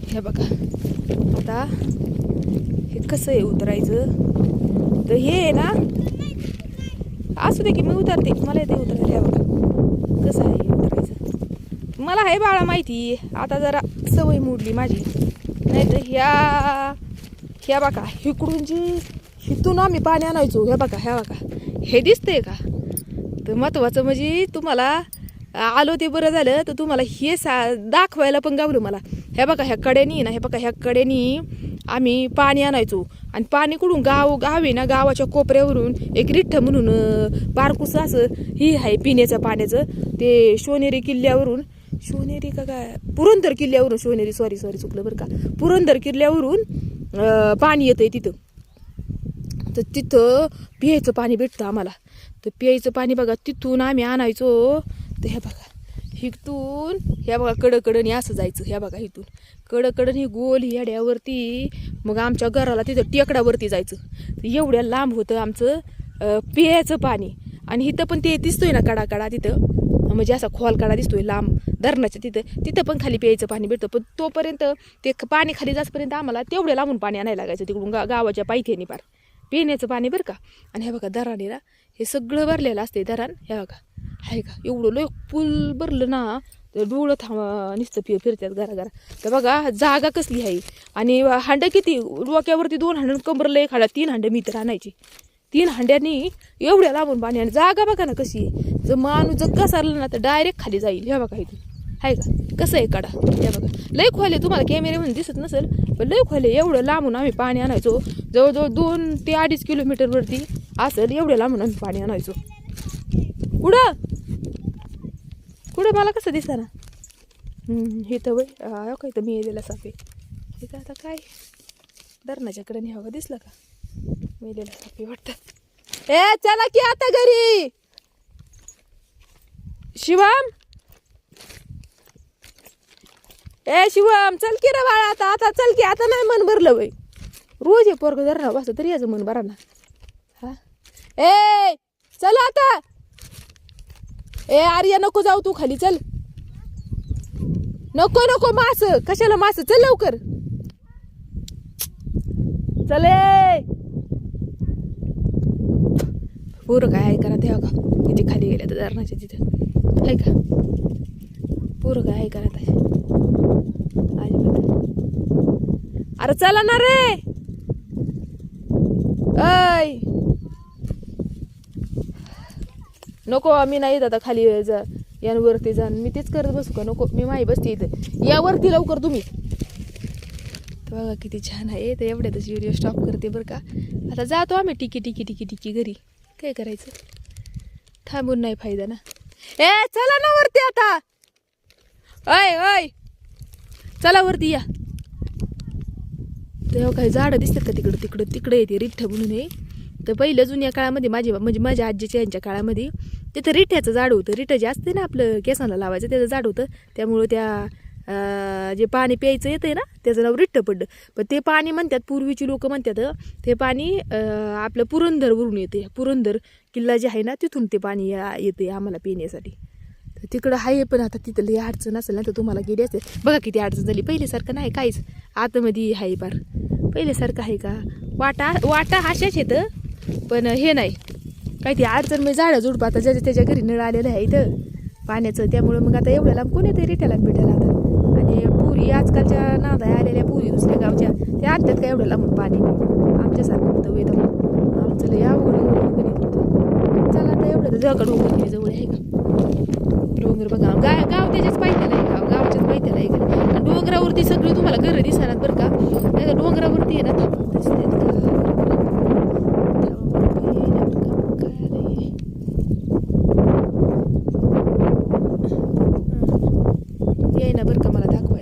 हे बघा आता हे कसं आहे उतरायचं तर हे आहे ना असू दे की मी उतरते मला येते उतरायला. हे बघा कसं आहे हे उतरायचं मला आहे बाळा माहिती. आता जरा सवय मोडली माझी नाही तर ह्या बघा इकडून जी इथून आम्ही पाणी आणायचो. हे बघा ह्या बघा हे दिसतंय का. तर महत्त्वाचं म्हणजे तुम्हाला आलो ते बरं झालं तर तुम्हाला हे दाखवायला पण गावलं मला. हे बघा ह्या कड्यानी ना हे बघा ह्या कड्यानी आम्ही पाणी आणायचो आणि पाणी कुठून गाव आहे ना गावाच्या कोपऱ्यावरून एक रिठ्ठ म्हणून बारकुसं असं ही आहे पिण्याचं पाण्याचं. ते शिवनेरी किल्ल्यावरून शिवनेरी का काय पुरंदर किल्ल्यावरून शिवनेरी सॉरी चुकलं बरं का. पुरंदर किल्ल्यावरून पाणी येतंय तिथं. तर तिथं प्यायचं पाणी भेटतं आम्हाला. तर प्यायचं पाणी बघा तिथून आम्ही आणायचो. तर हे बघा इथून ह्या बघा कडकडणी असं जायचं. ह्या बघा इथून कडकडणी गोल येड्यावरती मग आमच्या घराला तिथं टेकडावरती जायचं. एवढ्या लांब होतं आमचं प्यायचं पाणी. आणि इथं पण ते दिसतोय ना कडा तिथं म्हणजे असा खोल कडा दिसतोय लांब धरणाच्या तिथं पण खाली प्यायचं पाणी भेटतं. पण तोपर्यंत ते पाणी खाली जासपर्यंत आम्हाला तेवढ्या लांबून पाणी आणायला लागायचं तिकडून गावाच्या पायथ्यानी पार पिण्याचं पाणी बरं का. आणि हे बघा धराने ना हे सगळं भरलेलं असते धरण. हे बघा आहे का एवढं लय फुल भरलं ना तर डोळं नुसतं फिरतात घरा. तर बघा जागा कसली आहे. आणि हांडं किती डोक्यावरती 2 हांडं कंबरला 1 हांडा 3 हांडं मी तर आणायची. 3 हांड्यांनी एवढ्या लांबून पाणी आणि जागा बघा ना कशी आहे. जर माणूस जर घसरला ना तर डायरेक्ट खाली जाईल. हे बघा इथून आहे का कसं आहे कडा. हे बघा लय खोले तुम्हाला कॅमेऱ्यामध्ये दिसत नसेल पण लय खोले. एवढं लांबून आम्ही पाणी आणायचो जवळजवळ 2 ते 2.5 किलोमीटरवरती असेल एवढ्या लांबून आम्ही पाणी आणायचो. कुठं मला कसं दिसतं ना हे तर वय काय तर मी येलेला सापे हे तर आता काय धरणाच्या कडे नाही हवं दिसलं का मेलेला सापे वाटतं. ए चला की आता घरी शिवम. ए शिवम चल की रे बाळा आता चल की आता नाही मन भरलं वय. रोज हे पोरग धरणा बसतं तरी याचं मन भरा ना. हा ए चल आता. ए आर्या नको जाऊ तू खाली चल. नको मास कशाला मास चल लवकर चले. पोरं काय आहे करा ते का किती खाली गेल्या तर धरणाच्या तिथं आहे का. पोरं काय आहे करा ते अरे चला ना रे. ऐ नको मी नाही येत आता खाली यांवरती जा. मी तेच करत बसू का नको मी माही बसते इथं यावरती लवकर तुम्ही. बघा किती छान आहे. तर एवढ्यातच व्हिडिओ स्टॉप करते बरं का. आता जातो आम्ही टिकी घरी. काय करायचं थांबून नाही फायदा ना. ए चला ना वरती आता. ऐ चला वरती या. तेव्हा काही झाडं दिसतात का तिकडे येते रिठ्ठ म्हणून आहे. तर पहिलं जुन्या काळामध्ये माझ्या आजीच्या यांच्या काळामध्ये तिथं रिठ्याचं झाड होतं. रिठं जे असते ना आपलं केसांना लावायचं त्याचं झाड होतं. त्यामुळं त्या जे पाणी प्यायचं येतं ना त्याचं नाव रिठ्ठ पडलं. पण ते पाणी म्हणतात पूर्वीची लोक म्हणतात ते पाणी आपलं पुरंदरवरून येते. पुरंदर किल्ला जे आहे ना तिथून ते पाणी येते आम्हाला पिण्यासाठी. तर तिकडं आहे पण आता तिथं लई अडचण असेल ना तर तुम्हाला गेली असते. बघा किती अडचण झाली. पहिल्यासारखं नाही काहीच आतमध्ये आहे पार पहिल्यासारखं आहे का. वाटा अशाच येतं पण हे नाही काय ती अडचण म्हणजे झाडं झुडपं आता ज्याच्या त्याच्या घरी नळ आलेलं आहे इथं पाण्याचं. त्यामुळे मग आता एवढ्या लांब कोण येतं रिठ्याला भेटायला आता. आणि पुरी आजकालच्या नादा आलेल्या पुरी दुसऱ्या गावच्या त्या आणतात का एवढ्या लांबून पाणी आमच्यासारखं होतं वेळ आमचं लय अवघड गणित होतं. चला आता एवढं तर जवळ डोंगर जवळ आहे का डोंगर बघा गाव त्याच्याच पायथ्याला आहे. गावाच्याच पायथ्याला आहे का. आणि डोंगरावरती सगळी तुम्हाला घरं दिसणार बरं का. नाही तर डोंगरावरती आहे ना ये ना बरं का मला दाखवा.